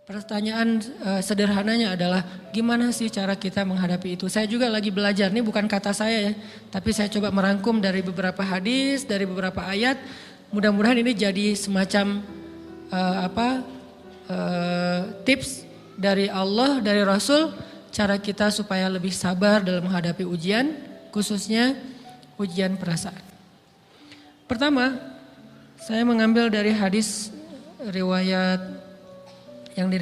Pertanyaan sederhananya adalah gimana sih cara kita menghadapi itu? Saya juga lagi belajar, ini bukan kata saya ya, tapi saya coba merangkum dari beberapa hadis, dari beberapa ayat. Mudah-mudahan ini jadi semacam tips dari Allah, dari Rasul, cara kita supaya lebih sabar dalam menghadapi ujian, khususnya ujian perasaan. Pertama, saya mengambil dari hadis riwayat yang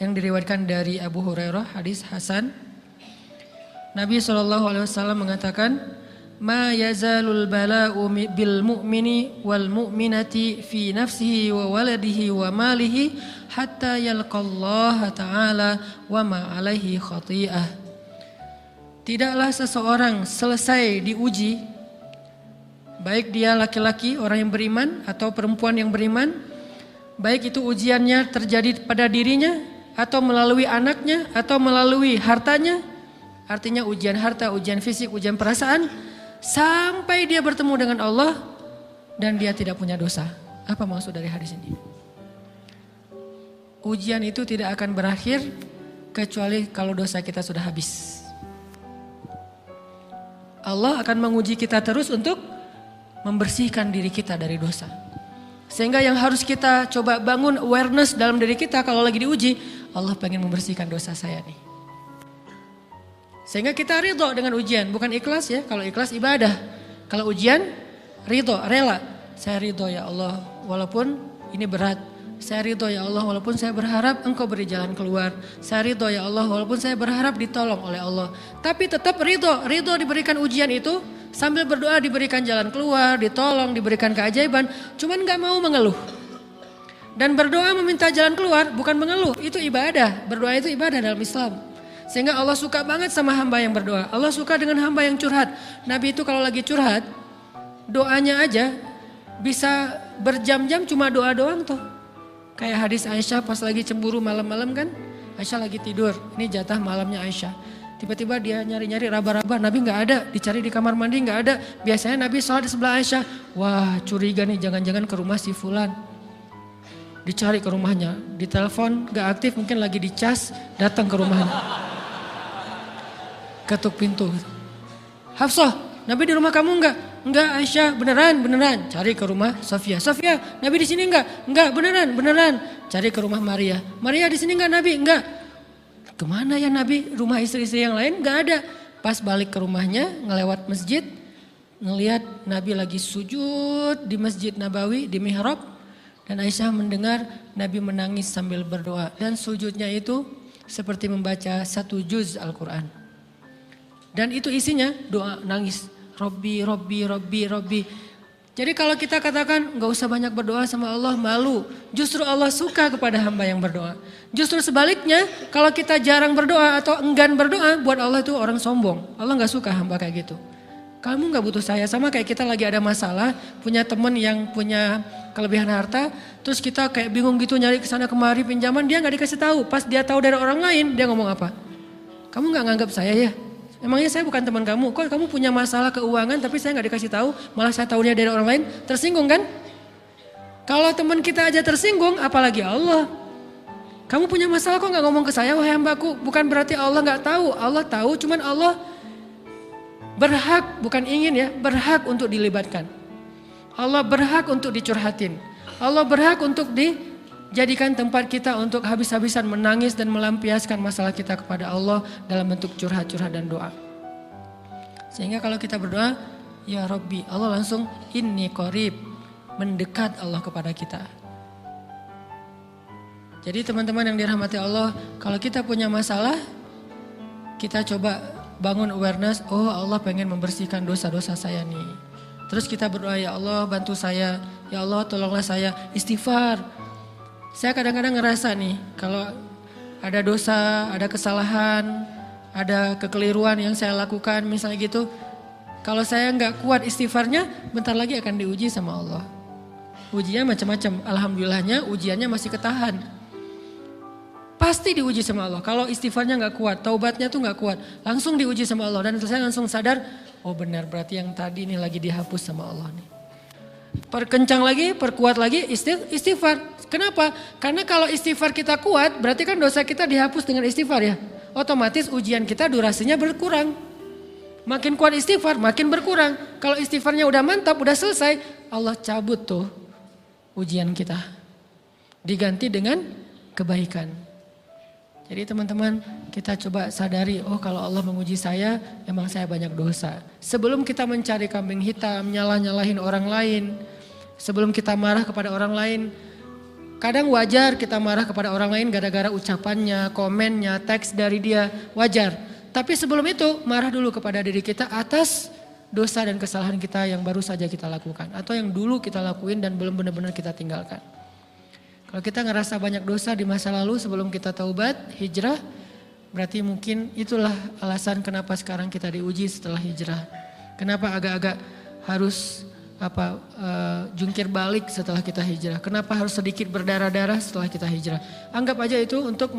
diriwayatkan dari Abu Hurairah, hadis Hasan. Nabi SAW mengatakan, "Ma yazalul bala'u bil mu'mini wal mu'minati fi nafsihi wa waladihi wa malihi hatta yalqallaha ta'ala wa ma alaihi khati'ah." Tidaklah seseorang selesai diuji, baik dia laki-laki orang yang beriman atau perempuan yang beriman, baik itu ujiannya terjadi pada dirinya atau melalui anaknya atau melalui hartanya, artinya ujian harta, ujian fisik, ujian perasaan, sampai dia bertemu dengan Allah dan dia tidak punya dosa. Apa maksud dari hadis ini? Ujian itu tidak akan berakhir kecuali kalau dosa kita sudah habis. Allah akan menguji kita terus untuk membersihkan diri kita dari dosa. Sehingga yang harus kita coba bangun awareness dalam diri kita kalau lagi diuji, Allah pengen membersihkan dosa saya nih. Sehingga kita ridho dengan ujian, bukan ikhlas ya. Kalau ikhlas ibadah, kalau ujian ridho, rela. Saya ridho ya Allah walaupun ini berat. Saya ridho ya Allah walaupun saya berharap Engkau beri jalan keluar. Saya ridho ya Allah walaupun saya berharap ditolong oleh Allah. Tapi tetap ridho diberikan ujian itu. Sambil berdoa diberikan jalan keluar, ditolong, diberikan keajaiban. Cuman gak mau mengeluh. Dan berdoa meminta jalan keluar bukan mengeluh, itu ibadah. Berdoa itu ibadah dalam Islam. Sehingga Allah suka banget sama hamba yang berdoa. Allah suka dengan hamba yang curhat. Nabi itu kalau lagi curhat, doanya aja bisa berjam-jam cuma doa doang tuh. Kayak hadis Aisyah pas lagi cemburu malam-malam kan. Aisyah lagi tidur, ini jatah malamnya Aisyah. Tiba-tiba dia nyari-nyari raba-raba, Nabi gak ada, dicari di kamar mandi gak ada. Biasanya Nabi sholat di sebelah Aisyah. Wah curiga nih, jangan-jangan ke rumah si Fulan. Dicari ke rumahnya, ditelepon gak aktif, mungkin lagi dicas, datang ke rumahnya. Ketuk pintu. Hafsah, Nabi di rumah kamu enggak? Enggak Aisyah, beneran. Cari ke rumah Sofia. Sofia, Nabi di sini enggak? Enggak, beneran. Cari ke rumah Maria. Maria di sini enggak Nabi? Enggak. Kemana ya Nabi? Rumah istri-istri yang lain gak ada. Pas balik ke rumahnya, ngelewat masjid, ngelihat Nabi lagi sujud di Masjid Nabawi, di mihrab. Dan Aisyah mendengar Nabi menangis sambil berdoa. Dan sujudnya itu seperti membaca 1 juz Al-Quran. Dan itu isinya doa nangis. Robbi. Jadi kalau kita katakan gak usah banyak berdoa sama Allah, malu. Justru Allah suka kepada hamba yang berdoa. Justru sebaliknya kalau kita jarang berdoa atau enggan berdoa, buat Allah itu orang sombong. Allah gak suka hamba kayak gitu. Kamu gak butuh saya, sama kayak kita lagi ada masalah, punya teman yang punya kelebihan harta, terus kita kayak bingung gitu nyari kesana kemari pinjaman, dia gak dikasih tahu. Pas dia tahu dari orang lain, dia ngomong apa? Kamu gak nganggap saya ya? Emangnya saya bukan teman kamu? Kok kamu punya masalah keuangan tapi saya gak dikasih tahu, malah saya tahunya dari orang lain? Tersinggung kan? Kalau teman kita aja tersinggung, apalagi Allah. Kamu punya masalah kok gak ngomong ke saya, wahai hambaku? Bukan berarti Allah gak tahu, Allah tahu, cuman Allah berhak, bukan ingin ya, berhak untuk dilibatkan. Allah berhak untuk dicurhatin. Allah berhak untuk dijadikan tempat kita untuk habis-habisan menangis dan melampiaskan masalah kita kepada Allah dalam bentuk curhat-curhat dan doa. Sehingga kalau kita berdoa, ya Rabbi, Allah langsung inni qarib, mendekat Allah kepada kita. Jadi teman-teman yang dirahmati Allah, kalau kita punya masalah, kita coba bangun awareness, oh Allah pengen membersihkan dosa-dosa saya nih. Terus kita berdoa, ya Allah bantu saya, ya Allah tolonglah saya, istighfar. Saya kadang-kadang ngerasa nih, kalau ada dosa, ada kesalahan, ada kekeliruan yang saya lakukan misalnya gitu, kalau saya nggak kuat istighfarnya, bentar lagi akan diuji sama Allah. Ujinya macam-macam, alhamdulillahnya ujiannya masih ketahan. Pasti diuji sama Allah. Kalau istighfarnya gak kuat, taubatnya tuh gak kuat, langsung diuji sama Allah. Dan saya langsung sadar, oh benar berarti yang tadi ini lagi dihapus sama Allah nih. Perkencang lagi, perkuat lagi istighfar. Kenapa? Karena kalau istighfar kita kuat, berarti kan dosa kita dihapus dengan istighfar ya. Otomatis ujian kita durasinya berkurang. Makin kuat istighfar, makin berkurang. Kalau istighfarnya udah mantap, udah selesai, Allah cabut tuh ujian kita. Diganti dengan kebaikan. Jadi teman-teman, kita coba sadari, oh kalau Allah menguji saya, emang saya banyak dosa. Sebelum kita mencari kambing hitam, nyalah-nyalahin orang lain, sebelum kita marah kepada orang lain, kadang wajar kita marah kepada orang lain gara-gara ucapannya, komennya, teks dari dia, wajar. Tapi sebelum itu, marah dulu kepada diri kita atas dosa dan kesalahan kita yang baru saja kita lakukan. Atau yang dulu kita lakuin dan belum benar-benar kita tinggalkan. Kalau kita ngerasa banyak dosa di masa lalu sebelum kita taubat, hijrah, berarti mungkin itulah alasan kenapa sekarang kita diuji setelah hijrah. Kenapa agak-agak harus jungkir balik setelah kita hijrah. Kenapa harus sedikit berdarah-darah setelah kita hijrah. Anggap aja itu untuk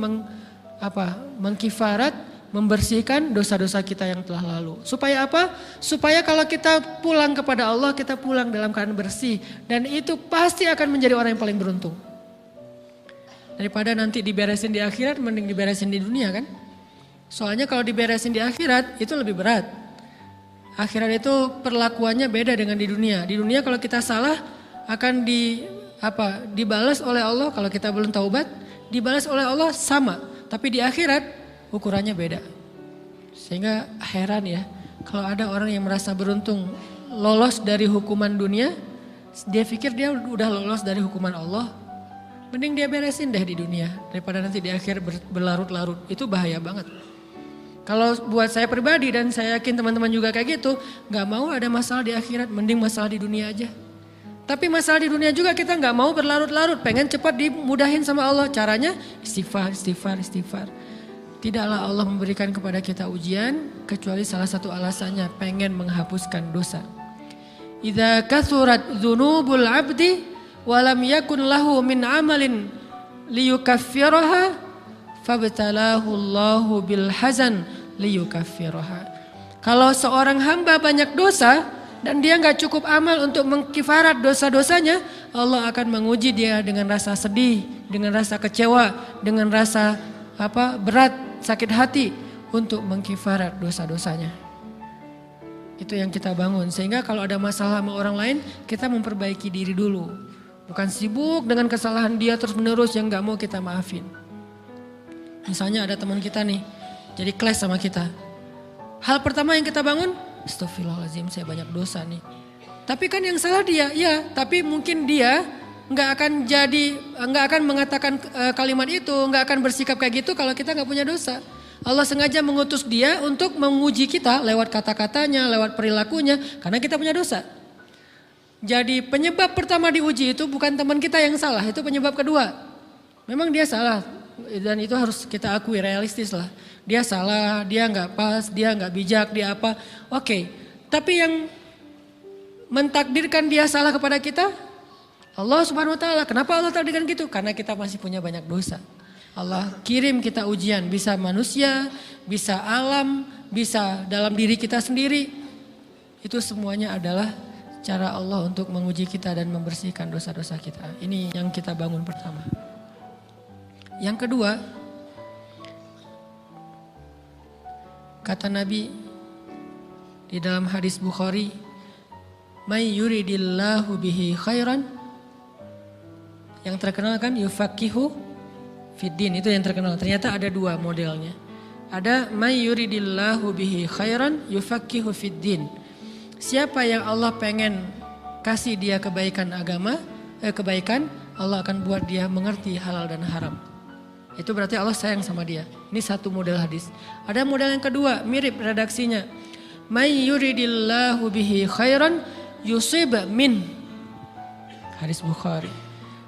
mengkifarat, membersihkan dosa-dosa kita yang telah lalu. Supaya apa? Supaya kalau kita pulang kepada Allah, kita pulang dalam keadaan bersih. Dan itu pasti akan menjadi orang yang paling beruntung. Daripada nanti diberesin di akhirat, mending diberesin di dunia kan. Soalnya kalau diberesin di akhirat itu lebih berat. Akhirat itu perlakuannya beda dengan di dunia. Di dunia kalau kita salah akan dibalas oleh Allah. Kalau kita belum taubat, dibalas oleh Allah sama. Tapi di akhirat ukurannya beda. Sehingga heran ya, kalau ada orang yang merasa beruntung lolos dari hukuman dunia, dia pikir dia udah lolos dari hukuman Allah. Mending dia beresin deh di dunia daripada nanti di akhir berlarut-larut. Itu bahaya banget. Kalau buat saya pribadi dan saya yakin teman-teman juga kayak gitu, gak mau ada masalah di akhirat, mending masalah di dunia aja. Tapi masalah di dunia juga kita gak mau berlarut-larut, pengen cepat dimudahin sama Allah. Caranya istighfar. Tidaklah Allah memberikan kepada kita ujian kecuali salah satu alasannya pengen menghapuskan dosa. Idza kathurat dzunubul 'abdi walam yakun lahu min amalin liyukaffiraha fabtalahu Allahu bil hazan liyukaffiraha. Kalau seorang hamba banyak dosa dan dia enggak cukup amal untuk mengkifarat dosa-dosanya, Allah akan menguji dia dengan rasa sedih, dengan rasa kecewa, dengan rasa berat, sakit hati untuk mengkifarat dosa-dosanya. Itu yang kita bangun sehingga kalau ada masalah sama orang lain, kita memperbaiki diri dulu. Bukan sibuk dengan kesalahan dia terus menerus yang gak mau kita maafin. Misalnya ada teman kita nih, jadi clash sama kita. Hal pertama yang kita bangun, astagfirullahaladzim saya banyak dosa nih. Tapi kan yang salah dia, ya tapi mungkin dia gak akan mengatakan kalimat itu, gak akan bersikap kayak gitu kalau kita gak punya dosa. Allah sengaja mengutus dia untuk menguji kita lewat kata-katanya, lewat perilakunya, karena kita punya dosa. Jadi penyebab pertama diuji itu bukan teman kita yang salah, itu penyebab kedua. Memang dia salah dan itu harus kita akui, realistis lah. Dia salah, dia gak pas, dia gak bijak, dia apa. Oke, tapi yang mentakdirkan dia salah kepada kita, Allah Subhanahu Wa Taala. Kenapa Allah takdirkan gitu? Karena kita masih punya banyak dosa. Allah kirim kita ujian, bisa manusia, bisa alam, bisa dalam diri kita sendiri. Itu semuanya adalah cara Allah untuk menguji kita dan membersihkan dosa-dosa kita. Ini yang kita bangun pertama. Yang kedua, kata Nabi di dalam hadis Bukhari, "May yuridillahu bihi khairan." Yang terkenal kan yufaqihu fiddin, itu yang terkenal. Ternyata ada dua modelnya. Ada may yuridillahu bihi khairan yufaqihu fiddin. Siapa yang Allah pengen kasih dia kebaikan kebaikan, Allah akan buat dia mengerti halal dan haram. Itu berarti Allah sayang sama dia. Ini satu model hadis. Ada model yang kedua, mirip redaksinya. May yuridillahu bihi khairan yusib min. Hadis Bukhari.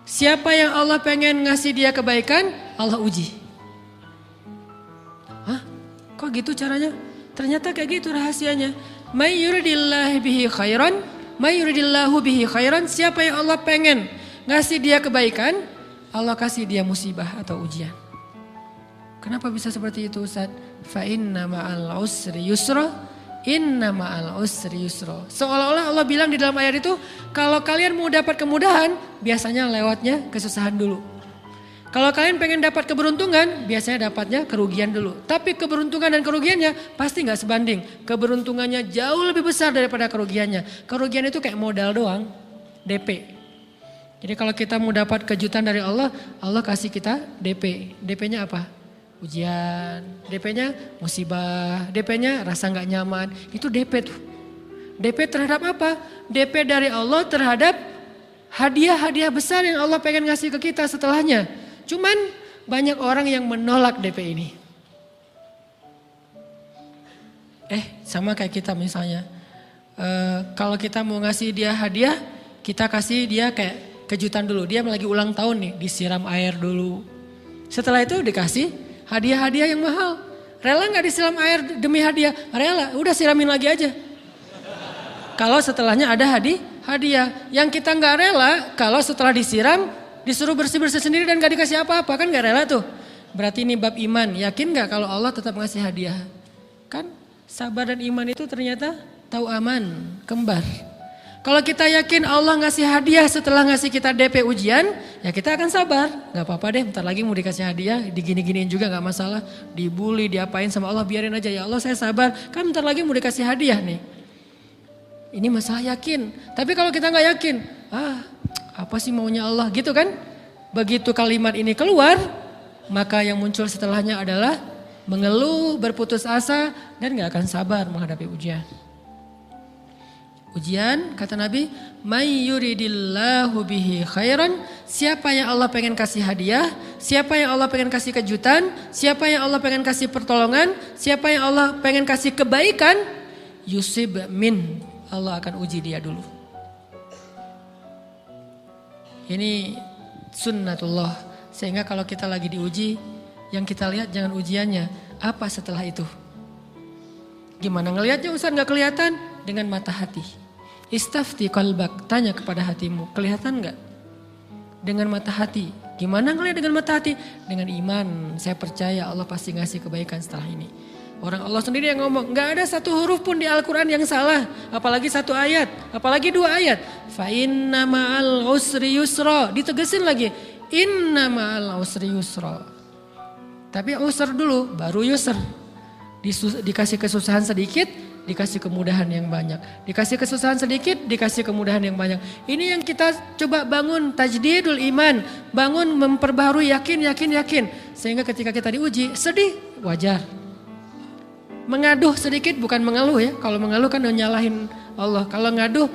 Siapa yang Allah pengen ngasih dia kebaikan, Allah uji. Hah? Kok gitu caranya? Ternyata kayak gitu rahasianya. May yuridillahu bihi khairan, may yuridillahu bihi khairan, siapa yang Allah pengen ngasih dia kebaikan, Allah kasih dia musibah atau ujian. Kenapa bisa seperti itu Ustaz? Fa inna ma'al usri yusra, Inna ma'al usri yusra. Seolah-olah Allah bilang di dalam ayat itu, kalau kalian mau dapat kemudahan, biasanya lewatnya kesusahan dulu. Kalau kalian pengen dapat keberuntungan, biasanya dapatnya kerugian dulu. Tapi keberuntungan dan kerugiannya pasti gak sebanding. Keberuntungannya jauh lebih besar daripada kerugiannya. Kerugian itu kayak modal doang, DP. Jadi kalau kita mau dapat kejutan dari Allah, Allah kasih kita DP. DP-nya apa? Ujian. DP-nya musibah. DP-nya rasa gak nyaman. Itu DP tuh. DP terhadap apa? DP dari Allah terhadap hadiah-hadiah besar yang Allah pengen ngasih ke kita setelahnya. Cuman banyak orang yang menolak DP ini. Sama kayak kita misalnya. Kalau kita mau ngasih dia hadiah, kita kasih dia kayak kejutan dulu. Dia lagi ulang tahun nih, disiram air dulu. Setelah itu dikasih hadiah-hadiah yang mahal. Rela gak disiram air demi hadiah? Rela, udah siramin lagi aja. Kalau setelahnya ada hadiah. Yang kita gak rela, kalau setelah disiram, disuruh bersih-bersih sendiri dan gak dikasih apa-apa, kan gak rela tuh. Berarti ini bab iman, yakin gak kalau Allah tetap ngasih hadiah? Kan sabar dan iman itu ternyata tahu aman, kembar. Kalau kita yakin Allah ngasih hadiah setelah ngasih kita DP ujian, ya kita akan sabar. Gak apa-apa deh, bentar lagi mau dikasih hadiah, digini-giniin juga gak masalah. Dibully, diapain sama Allah, biarin aja, ya Allah saya sabar. Kan bentar lagi mau dikasih hadiah nih. Ini masalah yakin. Tapi kalau kita gak yakin, apa sih maunya Allah gitu kan? Begitu kalimat ini keluar, maka yang muncul setelahnya adalah mengeluh, berputus asa, dan gak akan sabar menghadapi ujian. Ujian, kata Nabi, may yuridillahu bihi khairan, siapa yang Allah pengen kasih hadiah, siapa yang Allah pengen kasih kejutan, siapa yang Allah pengen kasih pertolongan, siapa yang Allah pengen kasih kebaikan, yusib min, Allah akan uji dia dulu. Ini sunnatullah, sehingga kalau kita lagi diuji, yang kita lihat jangan ujiannya, apa setelah itu. Gimana ngelihatnya Ustaz gak kelihatan? Dengan mata hati. Istafti qalbak, tanya kepada hatimu, kelihatan gak? Dengan mata hati. Gimana ngelihat dengan mata hati? Dengan iman, saya percaya Allah pasti ngasih kebaikan setelah ini. Orang Allah sendiri yang ngomong, gak ada satu huruf pun di Al-Quran yang salah. Apalagi satu ayat, apalagi dua ayat. Fa inna ma'al usri yusra, ditegesin lagi. Inna ma'al usri yusra. Tapi usr dulu, baru yusr. Dikasih kesusahan sedikit, dikasih kemudahan yang banyak. Dikasih kesusahan sedikit, dikasih kemudahan yang banyak. Ini yang kita coba bangun tajdidul iman. Bangun memperbaharui yakin. Sehingga ketika kita diuji, sedih, wajar. Mengaduh sedikit bukan mengeluh ya. Kalau mengeluh kan nyalahin Allah. Kalau ngaduh,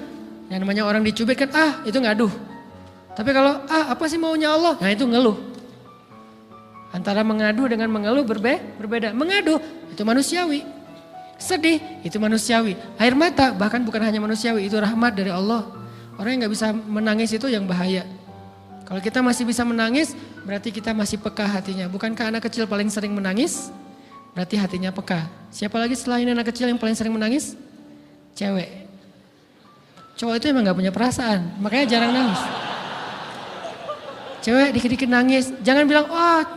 yang namanya orang dicubit kan, itu ngaduh. Tapi kalau, apa sih maunya Allah? Nah itu ngeluh. Antara mengadu dengan mengeluh berbeda. Mengadu, itu manusiawi. Sedih, itu manusiawi. Air mata bahkan bukan hanya manusiawi, itu rahmat dari Allah. Orang yang gak bisa menangis itu yang bahaya. Kalau kita masih bisa menangis, berarti kita masih peka hatinya. Bukankah anak kecil paling sering menangis? Berarti hatinya peka. Siapa lagi selain anak kecil yang paling sering menangis? Cewek. Cowok itu emang gak punya perasaan, makanya jarang nangis. Cewek dikit-dikit nangis, jangan bilang,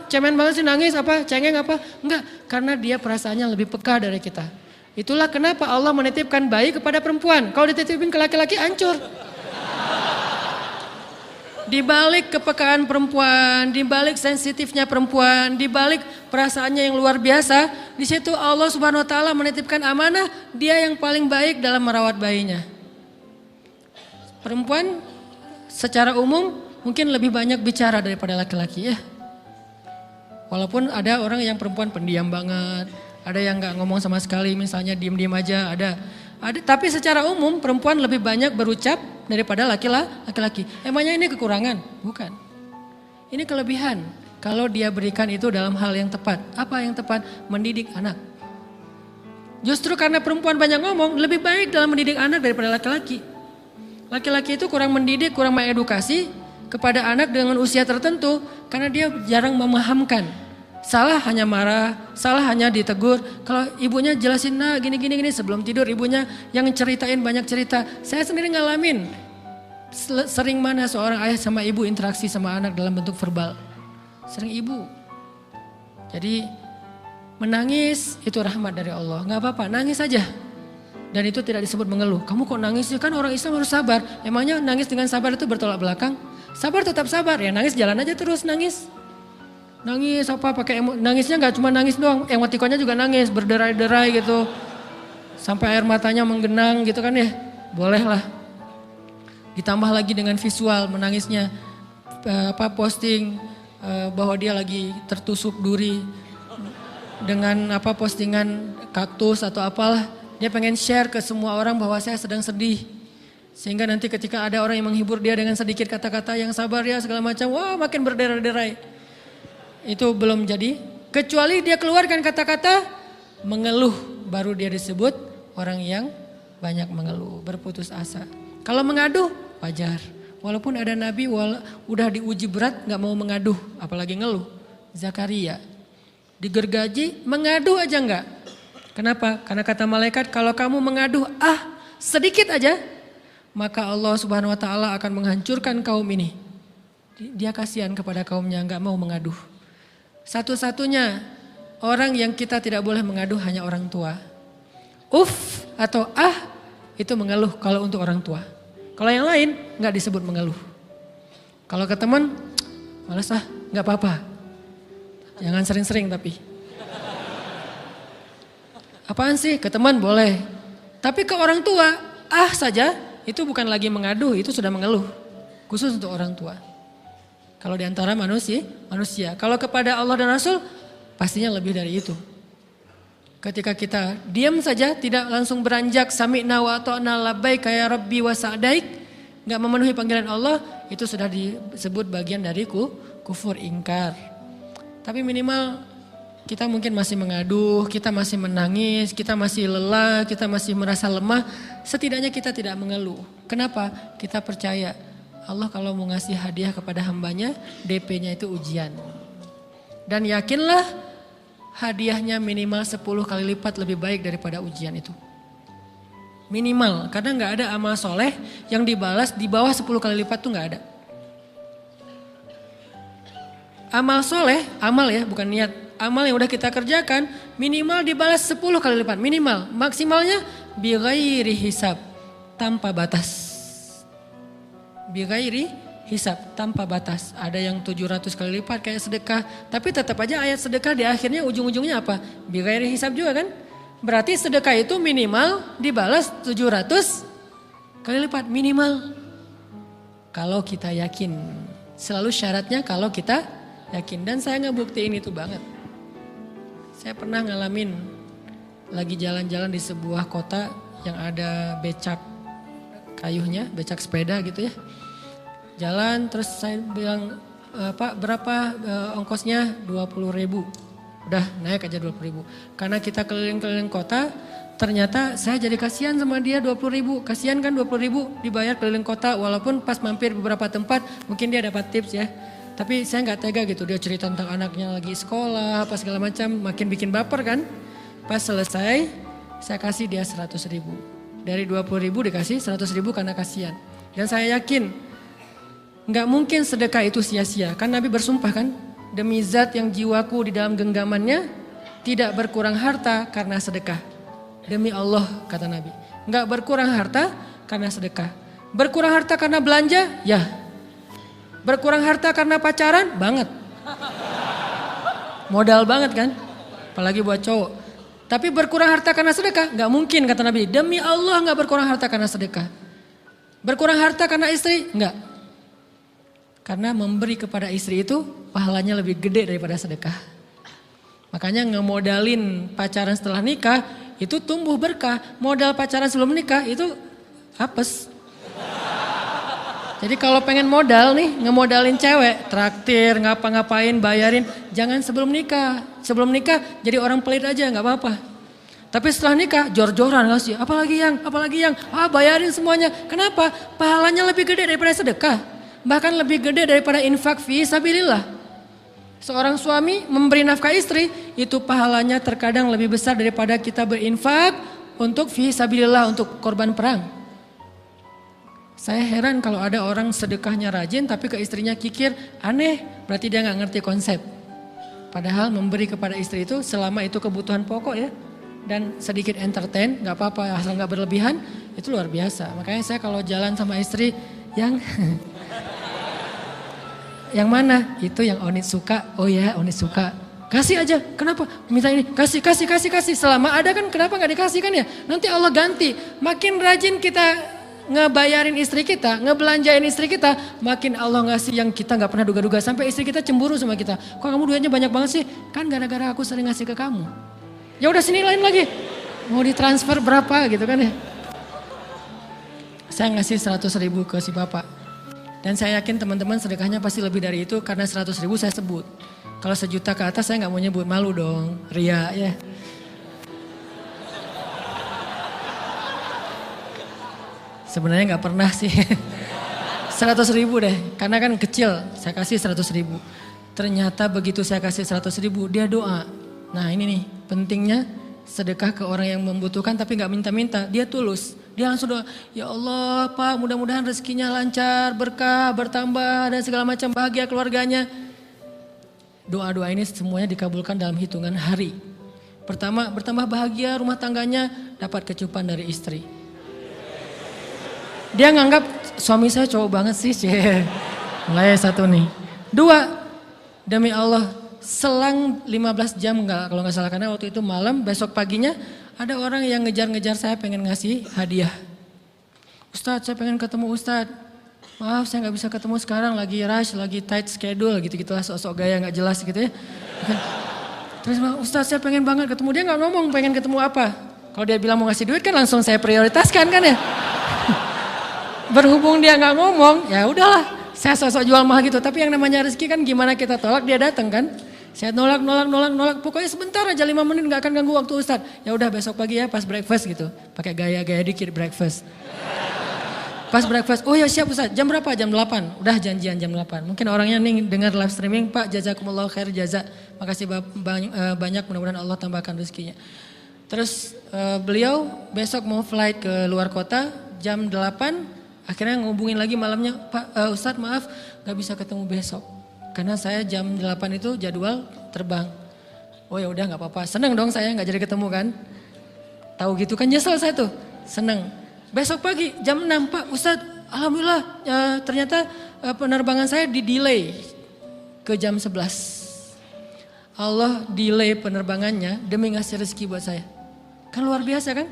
cemen banget sih nangis, cengeng apa. Enggak, karena dia perasaannya lebih peka dari kita. Itulah kenapa Allah menitipkan bayi kepada perempuan. Kalau dititipin ke laki-laki hancur. Di balik kepekaan perempuan, di balik sensitifnya perempuan, di balik perasaannya yang luar biasa, di situ Allah Subhanahu wa taala menitipkan amanah, dia yang paling baik dalam merawat bayinya. Perempuan secara umum mungkin lebih banyak bicara daripada laki-laki ya. Walaupun ada orang yang perempuan pendiam banget, ada yang nggak ngomong sama sekali, misalnya diem-diem aja, ada. Tapi secara umum perempuan lebih banyak berucap daripada laki-laki. Emangnya ini kekurangan? Bukan. Ini kelebihan. Kalau dia berikan itu dalam hal yang tepat. Apa yang tepat? Mendidik anak. Justru karena perempuan banyak ngomong, lebih baik dalam mendidik anak daripada laki-laki. Laki-laki itu kurang mendidik, kurang mengedukasi kepada anak dengan usia tertentu karena dia jarang memahamkan. Salah hanya marah, salah hanya ditegur. Kalau ibunya jelasin gini sebelum tidur ibunya yang ceritain banyak cerita. Saya sendiri ngalamin sering mana seorang ayah sama ibu interaksi sama anak dalam bentuk verbal. Sering ibu. Jadi menangis itu rahmat dari Allah. Gak apa-apa, nangis aja. Dan itu tidak disebut mengeluh. Kamu kok nangis sih? Kan orang Islam harus sabar. Emangnya nangis dengan sabar itu bertolak belakang? Sabar tetap sabar. Ya nangis jalan aja terus nangis. Nangis apa pakai nangisnya nggak cuma nangis doang. Emotikonnya juga nangis, berderai-derai gitu. Sampai air matanya menggenang gitu kan ya. Boleh lah. Ditambah lagi dengan visual menangisnya. Posting bahwa dia lagi tertusuk duri. Dengan postingan kaktus atau apalah. Dia pengen share ke semua orang bahwa saya sedang sedih. Sehingga nanti ketika ada orang yang menghibur dia dengan sedikit kata-kata yang sabar ya segala macam. Wah makin berderai-derai. Itu belum jadi. Kecuali dia keluarkan kata-kata mengeluh. Baru dia disebut orang yang banyak mengeluh. Berputus asa. Kalau mengaduh wajar. Walaupun ada nabi udah diuji berat gak mau mengaduh. Apalagi ngeluh. Zakaria. Digergaji mengadu aja enggak. Kenapa? Karena kata malaikat kalau kamu mengaduh sedikit aja. Maka Allah Subhanahu wa ta'ala akan menghancurkan kaum ini. Dia kasihan kepada kaumnya enggak mau mengaduh. Satu-satunya orang yang kita tidak boleh mengaduh hanya orang tua. Atau itu mengeluh kalau untuk orang tua. Kalau yang lain enggak disebut mengeluh. Kalau ke teman, malas enggak apa-apa. Jangan sering-sering tapi. Apaan sih? Ke teman boleh. Tapi ke orang tua, saja itu bukan lagi mengadu, itu sudah mengeluh. Khusus untuk orang tua. Kalau di antara manusia. Kalau kepada Allah dan Rasul, pastinya lebih dari itu. Ketika kita diam saja, tidak langsung beranjak sami'na wa ata'na labbaik ya rabbi wa sa'daik, enggak memenuhi panggilan Allah, itu sudah disebut bagian dari kufur ingkar. Tapi minimal kita mungkin masih mengaduh, kita masih menangis, kita masih lelah, kita masih merasa lemah. Setidaknya kita tidak mengeluh. Kenapa? Kita percaya Allah kalau mau ngasih hadiah kepada hambanya, DP-nya itu ujian. Dan yakinlah hadiahnya minimal 10 kali lipat lebih baik daripada ujian itu. Minimal, karena gak ada amal soleh yang dibalas di bawah 10 kali lipat tuh gak ada. Amal soleh, amal ya bukan niat. Amal yang udah kita kerjakan minimal dibalas 10 kali lipat. Minimal, maksimalnya bighairi hisab, tanpa batas. Bighairi hisab, tanpa batas. Ada yang 700 kali lipat kayak sedekah. Tapi tetap aja ayat sedekah di akhirnya ujung-ujungnya apa? Bighairi hisab juga kan? Berarti sedekah itu minimal dibalas 700 kali lipat. Minimal. Kalau kita yakin. Selalu syaratnya kalau kita yakin. Dan saya ngebuktiin itu banget. Saya pernah ngalamin lagi jalan-jalan di sebuah kota yang ada becak kayuhnya, becak sepeda gitu ya. Jalan terus saya bilang, Pak berapa ongkosnya? 20.000. Udah naik aja 20.000. Karena kita keliling-keliling kota, ternyata saya jadi kasihan sama dia 20.000. Kasihan kan 20.000 dibayar keliling kota walaupun pas mampir beberapa tempat mungkin dia dapat tips ya. Tapi saya gak tega gitu, dia cerita tentang anaknya lagi sekolah, apa segala macam, makin bikin baper kan. Pas selesai, saya kasih dia 100.000. Dari 20.000 dikasih 100.000 karena kasihan. Dan saya yakin, gak mungkin sedekah itu sia-sia. Kan Nabi bersumpah kan, demi zat yang jiwaku di dalam genggamannya, tidak berkurang harta karena sedekah. Demi Allah, kata Nabi. Gak berkurang harta karena sedekah. Berkurang harta karena belanja? Ya. Berkurang harta karena pacaran? Banget. Modal banget kan? Apalagi buat cowok. Tapi berkurang harta karena sedekah? Gak mungkin kata Nabi. Demi Allah gak berkurang harta karena sedekah. Berkurang harta karena istri? Enggak. Karena memberi kepada istri itu pahalanya lebih gede daripada sedekah. Makanya ngemodalin pacaran setelah nikah itu tumbuh berkah. Modal pacaran sebelum nikah itu apes. Jadi kalau pengen modal nih, ngemodalin cewek, traktir, ngapa-ngapain, bayarin, jangan sebelum nikah. Sebelum nikah jadi orang pelit aja, nggak apa-apa. Tapi setelah nikah, jor-joran ngasih, apalagi yang, bayarin semuanya. Kenapa? Pahalanya lebih gede daripada sedekah. Bahkan lebih gede daripada infak fi sabilillah. Seorang suami memberi nafkah istri, itu pahalanya terkadang lebih besar daripada kita berinfak untuk fi sabilillah, untuk korban perang. Saya heran kalau ada orang sedekahnya rajin tapi ke istrinya kikir, aneh, berarti dia gak ngerti konsep. Padahal memberi kepada istri itu selama itu kebutuhan pokok ya. dan sedikit entertain, nggak apa-apa asal nggak berlebihan, itu luar biasa. Makanya saya kalau jalan sama istri yang yang mana? Itu yang Onit suka. Oh ya, Onit suka. Kasih aja. Kenapa? Minta ini. Kasih. Selama ada kan kenapa nggak dikasih kan ya? Nanti Allah ganti. Makin rajin kita ngebayarin istri kita, ngebelanjain istri kita, makin Allah ngasih yang kita nggak pernah duga-duga. Sampai istri kita cemburu sama kita. Kok kamu duitnya banyak banget sih? Kan gara-gara aku sering ngasih ke kamu. Ya udah sini lain lagi. Mau ditransfer berapa gitu kan ya? Saya ngasih 100.000 ke si bapak. Dan saya yakin teman-teman sedekahnya pasti lebih dari itu karena 100.000 saya sebut. Kalau 1 juta ke atas saya nggak mau nyebut, malu dong, ria ya. Sebenarnya nggak pernah sih. 100.000 deh, karena kan kecil, saya kasih 100.000. Ternyata begitu saya kasih 100.000 dia doa. Nah ini nih pentingnya sedekah ke orang yang membutuhkan tapi nggak minta-minta, dia tulus. Dia langsung doa, ya Allah Pak mudah-mudahan rezekinya lancar, berkah, bertambah dan segala macam bahagia keluarganya. Doa-doa ini semuanya dikabulkan dalam hitungan hari. Pertama bertambah bahagia rumah tangganya, dapat kecupan dari istri. Dia nganggap suami saya cowok banget sih. Mulai 1 nih. 2, demi Allah selang 15 jam kalau nggak salah karena waktu itu malam, besok paginya ada orang yang ngejar-ngejar saya pengen ngasih hadiah. Ustadz saya pengen ketemu Ustadz. Maaf saya nggak bisa ketemu sekarang lagi rush, lagi tight schedule gitu-gitulah sok-sok gaya nggak jelas gitu ya. Terus Ustadz saya pengen banget ketemu, dia nggak ngomong pengen ketemu apa. Kalau dia bilang mau ngasih duit kan langsung saya prioritaskan kan ya. Berhubung dia nggak ngomong ya udahlah saya sok-sok jual mahal gitu. Tapi yang namanya rezeki kan gimana kita tolak dia datang kan. Saya nolak. Pokoknya sebentar aja 5 menit gak akan ganggu waktu Ustadz. Ya udah besok pagi ya pas breakfast gitu. Pakai gaya-gaya dikit breakfast. Pas breakfast, oh ya siap Ustadz. Jam berapa? Jam 8. Udah janjian jam 8. Mungkin orangnya nih dengar live streaming. Pak jazakumullah khair jaza. Makasih banyak mudah-mudahan Allah tambahkan rezekinya. Terus beliau besok mau flight ke luar kota jam 8. Akhirnya ngubungin lagi malamnya. Pak Ustadz maaf gak bisa ketemu besok. Karena saya jam 8 itu jadwal terbang. Oh ya udah nggak apa-apa. Seneng dong saya nggak jadi ketemu kan. Tahu gitu kan nyesel saya tuh. Seneng. Besok pagi jam 6 Pak Ustadz. Alhamdulillah ternyata penerbangan saya di delay ke jam 11. Allah delay penerbangannya demi ngasih rezeki buat saya. Kan luar biasa kan.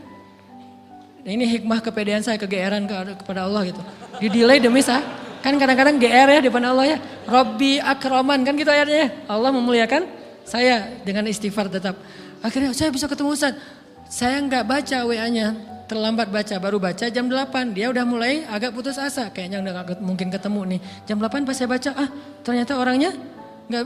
Nah, ini hikmah kepedean saya, kegeeran kepada Allah gitu. Di delay demi saya. Kan kadang-kadang GR ya di depan Allah ya. Robbi akraman kan gitu ayatnya. Allah memuliakan saya dengan istighfar tetap. Akhirnya saya bisa ketemu Ustadz. Saya nggak baca WA-nya. Terlambat baca, baru baca jam 8. Dia udah mulai agak putus asa. Kayaknya udah gak mungkin ketemu nih. Jam 8 pas saya baca, ternyata orangnya nggak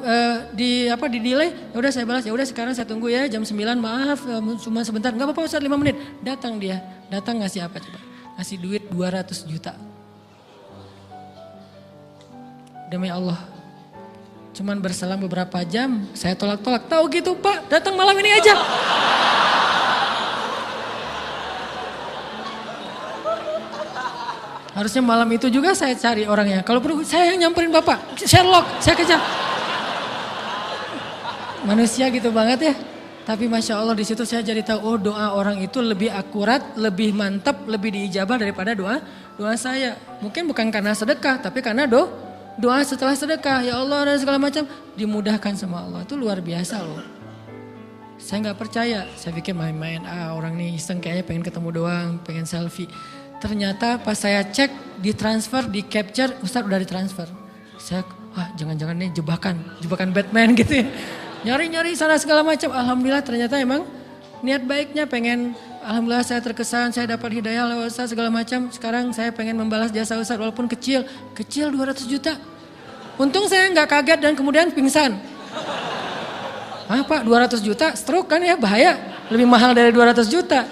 di delay. Ya udah saya balas, ya udah sekarang saya tunggu ya jam 9. Maaf cuma sebentar. Nggak apa-apa Ustadz 5 menit. Datang dia. Datang ngasih apa coba? Ngasih duit 200 juta. Demi Allah, cuman berselang beberapa jam, saya tolak-tolak. Tahu gitu Pak, datang malam ini aja. Harusnya malam itu juga saya cari orangnya. Kalau perlu saya yang nyamperin Bapak, Sherlock, saya kejar. Manusia gitu banget ya. Tapi Masya Allah di situ saya jadi tahu, oh doa orang itu lebih akurat, lebih mantap, lebih diijabah daripada doa saya. Mungkin bukan karena sedekah, tapi karena doa setelah sedekah, ya Allah dan segala macam dimudahkan sama Allah. Itu luar biasa loh. Saya nggak percaya, saya pikir main-main, orang nih iseng kayaknya pengen ketemu doang, pengen selfie. Ternyata pas saya cek, ditransfer, di capture, Ustadz udah ditransfer. Saya, jangan-jangan nih jebakan Batman gitu ya. Nyari-nyari sana segala macam, alhamdulillah ternyata emang niat baiknya pengen, alhamdulillah saya terkesan, saya dapat hidayah lewat Ustadz segala macam. Sekarang saya pengen membalas jasa Ustadz walaupun kecil 200 juta. Untung saya nggak kaget dan kemudian pingsan. Pak 200 juta stroke kan ya bahaya, lebih mahal dari 200 juta.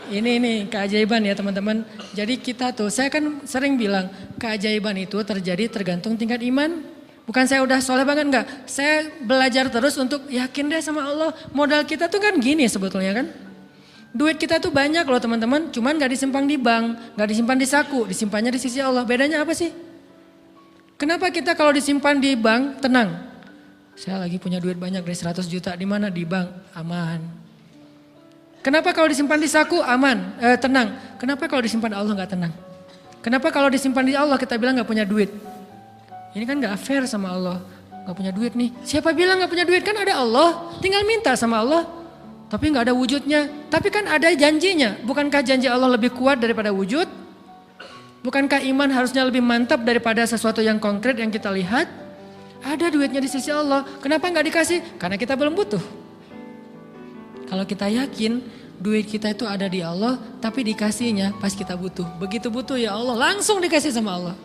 Ini keajaiban ya teman-teman. Jadi kita tuh, saya kan sering bilang keajaiban itu terjadi tergantung tingkat iman. Bukan saya udah soleh banget enggak. Saya belajar terus untuk yakin deh sama Allah. Modal kita tuh kan gini sebetulnya kan. Duit kita tuh banyak loh teman-teman. Cuman gak disimpan di bank, gak disimpan di saku. Disimpannya di sisi Allah. Bedanya apa sih? Kenapa kita kalau disimpan di bank tenang? Saya lagi punya duit banyak dari 100 juta. Di mana? Di bank. Aman. Kenapa kalau disimpan di saku aman, tenang? Kenapa kalau disimpan Allah nggak tenang? Kenapa kalau disimpan di Allah kita bilang nggak punya duit? Ini kan nggak fair sama Allah. Nggak punya duit nih. Siapa bilang nggak punya duit? Kan ada Allah. Tinggal minta sama Allah. Tapi nggak ada wujudnya. Tapi kan ada janjinya. Bukankah janji Allah lebih kuat daripada wujud? Bukankah iman harusnya lebih mantap daripada sesuatu yang konkret yang kita lihat? Ada duitnya di sisi Allah. Kenapa nggak dikasih? Karena kita belum butuh. Kalau kita yakin duit kita itu ada di Allah, tapi dikasihnya pas kita butuh. Begitu butuh ya Allah, langsung dikasih sama Allah.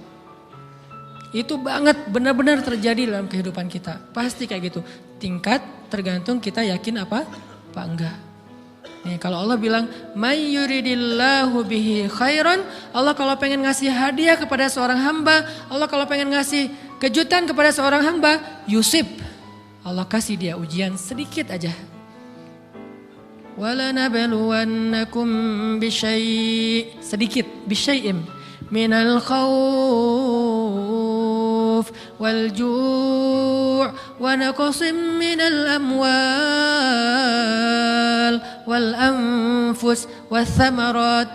Itu banget benar-benar terjadi dalam kehidupan kita. Pasti kayak gitu. Tingkat tergantung kita yakin apa enggak. Nih kalau Allah bilang, "May yuridillahu bihi khairan", Allah kalau pengen ngasih hadiah kepada seorang hamba, Allah kalau pengen ngasih kejutan kepada seorang hamba, yusib. Allah kasih dia ujian sedikit aja. وَلَنَبْلُوَنَّكُمْ بِشَيْءٍ sedikit بِشَيْءٍ مِنَ الْخَوْفِ وَالْجُوعِ وَنَقْصٍ مِنَ الْأَمْوَالِ وَالْأَنْفُسِ وَالثَّمَرَاتِ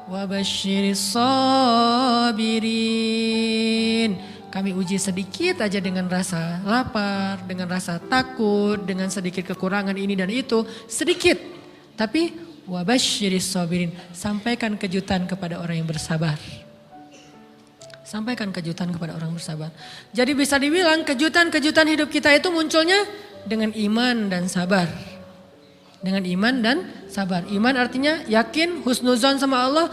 وَبَشِّرِ الصَّابِرِينَ. Kami uji sedikit aja dengan rasa lapar, dengan rasa takut, dengan sedikit kekurangan ini dan itu, sedikit. Tapi wabasyiris sabirin, sampaikan kejutan kepada orang yang bersabar. Sampaikan kejutan kepada orang bersabar. Jadi bisa dibilang kejutan-kejutan hidup kita itu munculnya dengan iman dan sabar. Dengan iman dan sabar. Iman artinya yakin, husnuzon sama Allah.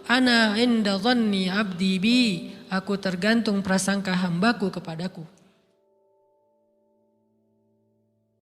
Ana inda dhanni abdi bi. Aku tergantung prasangka hambaku kepadaku.